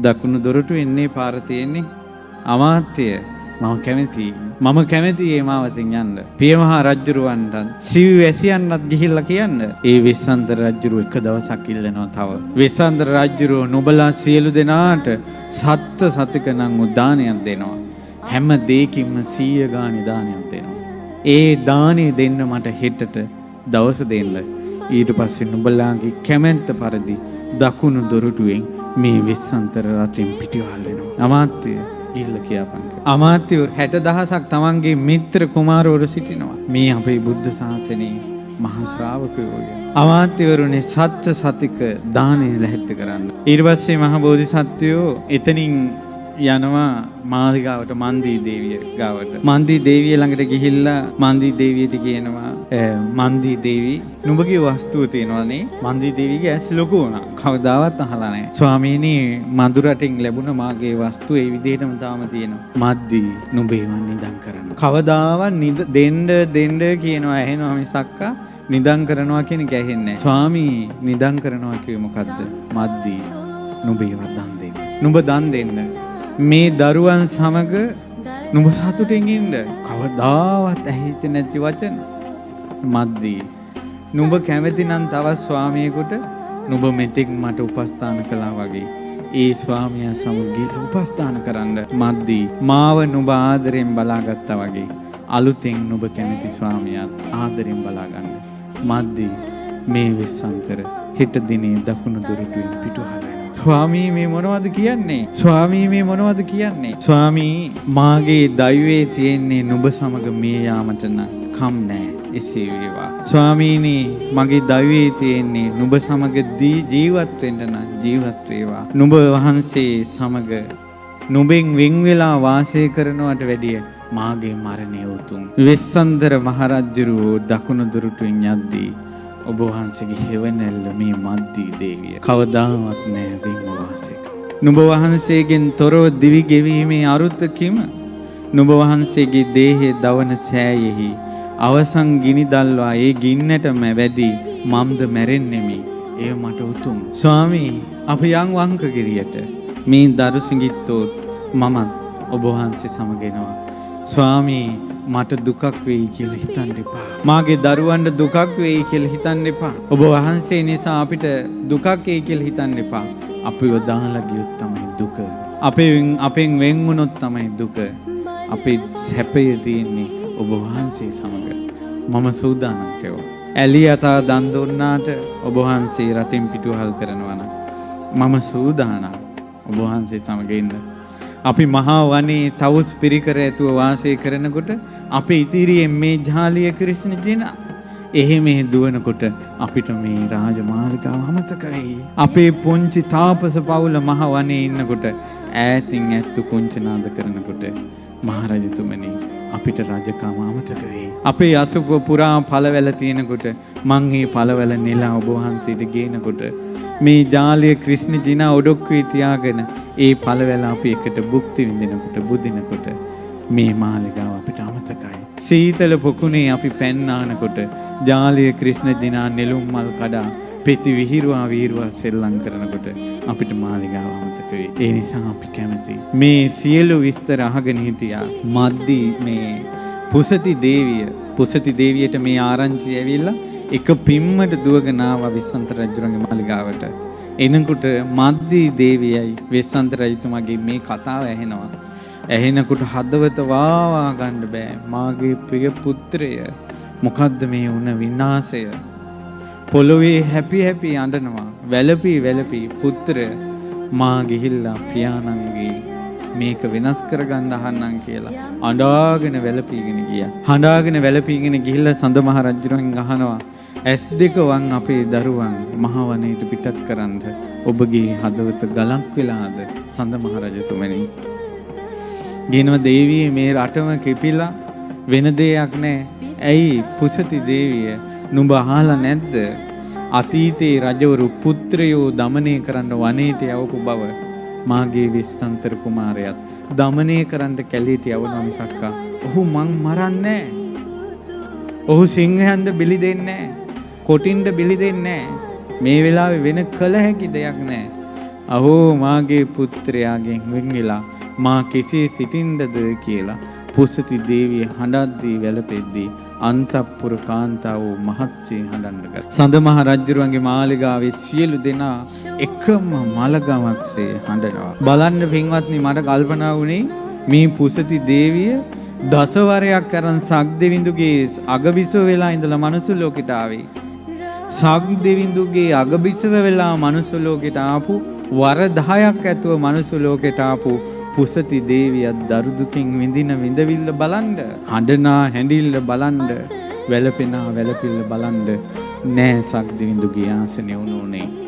දකුණු දොරටු එන්නේ පාර තියෙන්නේ. අමාත්‍ය මම කැමති ඒ මාවතින් යන්න. පියමහා රජුරවන්ට සිව් වැසියන්වත් ගිහිල්ලා කියන්න. ඒ වෙස්සන්තර රජුරු එක දවසක් ඉල්ලනවා තව. වෙස්සන්තර රජුරු නුඹලා සියලු දෙනාට සතික නම් උදානයක් දෙනවා. හැම දෙයකින්ම 100 ගානේ දානයක් දෙනවා. ඒ දානේ දෙන්න මට හෙටට දවස දෙන්න. ඊට පස්සේ නුඹලාගේ කැමැත්ත පරිදි දකුණු දොරටුවෙන් මේ වෙස්සන්තර රටින් පිටිවහල් වෙනවා. අමාත්‍ය ගිහිල්ලා කියපන්. අමාත්‍යවරු 60000ක් තමන්ගේ මිත්‍ර කුමාරවරු සිටිනවා. මේ අපේ බුද්ධ ශාසනයේ මහා ශ්‍රාවකයෝය. අමාත්‍යවරුනේ සතික දානේ ලැහැත්ත කරන්න. ඊට පස්සේ මහා බෝධිසත්වයෝ එතනින් යනවා මාලිගාවට මන්දී දේවිය ගාවට. මන්දී දේවිය ළඟට ගිහිල්ලා මන්දී දේවියට කියනවා මන්දී දේවි නුඹගේ වස්තුව තියෙනවානේ. මන්දී දේවියගේ ඇස් ලොකු වුණා. කවදාවත් අහලා නැහැ. ස්වාමීනි මధుරටින් ලැබුණ මාගේ වස්තුව ඒ විදිහටම තාම තියෙනවා. මද්දී නුඹේ වන් නිදන් කරන්න. කවදාවත් දෙන්න කියනවා ඇහෙනවා මිසක්කා නිදන් කරනවා කියන එක ඇහෙන්නේ නැහැ. ස්වාමී නිදන් කරනවා කියේ මොකද්ද? මද්දී නුඹේවත් දන් දෙන්න. නුඹ දන් දෙන්න. මේ දරුවන් සමග නුඹ සතුටින් ඉන්න. කවදාවත් ඇහිච්ච නැති වචන. මද්දී නුඹ කැමති නම් තවත් ස්වාමියෙකුට නුඹ මෙතෙක් මට උපස්ථාන කළා වගේ ඒ ස්වාමියා සමග උපස්ථාන කරන්න. මද්දී මාව නුඹ ආදරෙන් බලාගත්තා වගේ අලුතෙන් නුඹ කැමති ස්වාමියාත් ආදරෙන් බලාගන්න. මද්දී මේ වෙස්සන්තර හෙට දිනේ දකුණු දොරටුවෙන් පිටුහල. ස්වාමී මේ මොනවද කියන්නේ? ස්වාමී මේ මොනවද කියන්නේ? ස්වාමී මාගේ දෛවයේ තියෙන්නේ නුඹ සමග මේ යාමට නම් කම් නැහැ. එසේ වේවා. ස්වාමීනි මගේ දෛවයේ තියෙන්නේ නුඹ සමග ජීවත් වෙන්න නම් ජීවත් වේවා. නුඹ වහන්සේ සමග නුඹෙන් වෙන් වෙලා වාසය කරනවට වැඩිය මාගේ මරණය උතුම්. වෙස්සන්තර මහරජුරු දකුණු දොරටුවෙන් යද්දී ඔබ වහන්සේගේ හේවණැල්ල මේ මද්දී දේවිය කවදාවත් නැහැ වෙන්ව වාසය කරන්නේ. නුඹ වහන්සේගෙන් තොරව දිවි ගෙවීමේ අරුත කිම? නුඹ වහන්සේගේ දේහයේ දවන සෑයෙහි අවසන් ගිනි දල්වා ඒ ගින්නටම වැදී මම්ද මැරෙන්නෙමි. එය මට උතුම්. ස්වාමී අපි යන් වංකගිරියට මේ දරු සිඟිත්තොත් මමත් ඔබ වහන්සේ සමගෙනවා. ස්වාමී මට දුකක් වෙයි කියලා හිතන්න එපා. මාගේ දරුවන්ට දුකක් වෙයි කියලා හිතන්න එපා. ඔබ වහන්සේ නිසා අපිට දුකක් එයි කියලා හිතන්න එපා. අපිව දාලා ගියොත් තමයි දුක. අපෙන් වෙන් වුණොත් තමයි දුක. අපේ සැපය තියෙන්නේ ඔබ වහන්සේ සමග. මම සූදානම් කෙරුවා. ඇලියතා දන් දුන්නාට ඔබ වහන්සේ රටින් පිටුවහල් කරනවා නම් මම සූදානම් ඔබ වහන්සේ සමග ඉන්න. අපි මහා වනයේ තවුස් පිරිකර ඇතුව වාසය කරනකොට අපේ ඉදිරියෙන් මේ ජාලිය ක්‍රිස්ණ ජින එහෙම දුවනකොට අපිට මේ රාජමාලිගාව අමතක වෙයි. අපේ පුංචි තාපස පවුල මහා වනයේ ඉන්නකොට ඈතින් ඇත්තු කුංචනාද කරනකොට මහරජතුමනි අපිට රජකම අමතක වෙයි. අපේ අසුබ පුරා පළවැල තියෙනකොට මං මේ පළවැල නෙලා ඔබ වහන්සේට ගේනකොට මේ ජාලිය ක්‍රිස්ණ ජිනා ඔඩොක්කුවේ තියාගෙන ඒ පළවැල අපි එකට භුක්ති විඳිනකොට බුදිනකොට මේ මාලිගාව අපිට අමතකයි. සීතල පොකුණේ අපි පැන්නානකොට ජාලිය ක්‍රිස්ණ ජිනා නෙළුම් මල් කඩා පෙති විහිරුවා සෙල්ලම් කරනකොට අපිට මාලිගාව අමතක වෙයි. ඒ නිසා අපි කැමති මේ සියලු විස්තර අහගෙන හිටියා. මද්දී මේ පුසති දේවියට මේ ආරංචි ඇවිල්ලා එක පිම්මට දුවගෙන ආවා වෙස්සන්තර රජුගේ මාලිගාවට. එනකොට මද්දී දේවියයි වෙස්සන්තර රජතුමාගේ මේ කතාව ඇහෙනවා. ඇහෙනකොට හදවත වාවා ගන්න බෑ. මාගේ ප්‍රිය පුත්‍රය මොකද්ද මේ වුණ විනාශය? පොළොවේ හැපි අඬනවා. වැළපි පුත්‍රය මා ගිහිල්ලා පියාණන්ගේ මේක වෙනස් කරගන්න අහන්නම් කියලා අඬාගෙන වැළපීගෙන ගියා. හඬාගෙන වැළපීගෙන ගිහිල්ලා සඳ මහ රජුගෙන් අහනවා S2 වන් අපේ දරුවන් මහ වනයේට පිටත් කරන්න ඔබගේ හදවත ගලක් වෙලාද සඳ මහ රජතුමනි? ගිනව දේවිය මේ රටම කිපිලා වෙන දෙයක් නැහැ. ඇයි පුසති දේවිය නුඹ අහලා නැද්ද? අතීතේ රජවරු පුත්‍රයෝ দমনය කරන්න වනයේට යවපු බව. මාගේ වෙස්සන්තර කුමාරයාත් দমনය කරන්න කැලේට යවනවා මිසක් ඔහු මං මරන්නේ නැහැ. ඔහු සිංහයන්ට බිලි දෙන්නේ නැහැ. කොටින්ට බිලි දෙන්නේ නැහැ. මේ වෙලාවේ වෙන කල හැකි දෙයක් නැහැ. අහෝ මාගේ පුත්‍රයාගෙන් වෙන් වෙලා මා කෙසේ සිටින්නද කියලා පුසති දේවිය හඬද්දී වැළපෙද්දී අන්තපුර කාන්තාව මහත්සේ හඬන්න ගත්තා. සඳ මහ රජුරුවන්ගේ මාලිගාවේ සියලු දෙනා එකම මලගමක්සේ හඬනවා. බලන්න පින්වත්නි, මට කල්පනා වුණේ මේ පුසති දේවිය දසවරයක් අරන් සක්දෙවිඳුගේ අගබිසව වෙලා ඉඳලා මනුස්ස ලෝකෙට ආවේ. සක්දෙවිඳුගේ අගබිසව වෙලා මනුස්ස ලෝකෙට ආපු වර 10ක් ඇතුව මනුස්ස ලෝකෙට ආපු පුසති දේවියත් දරු දුකින් විඳින විඳවිල්ල බලන්න, හඬනා හැඬිල්ල බලන්න, වැළපෙනා වැළපිල්ල බලන්න නෑ සක්දෙවිඳුගේ ආසනේ උණුනේ.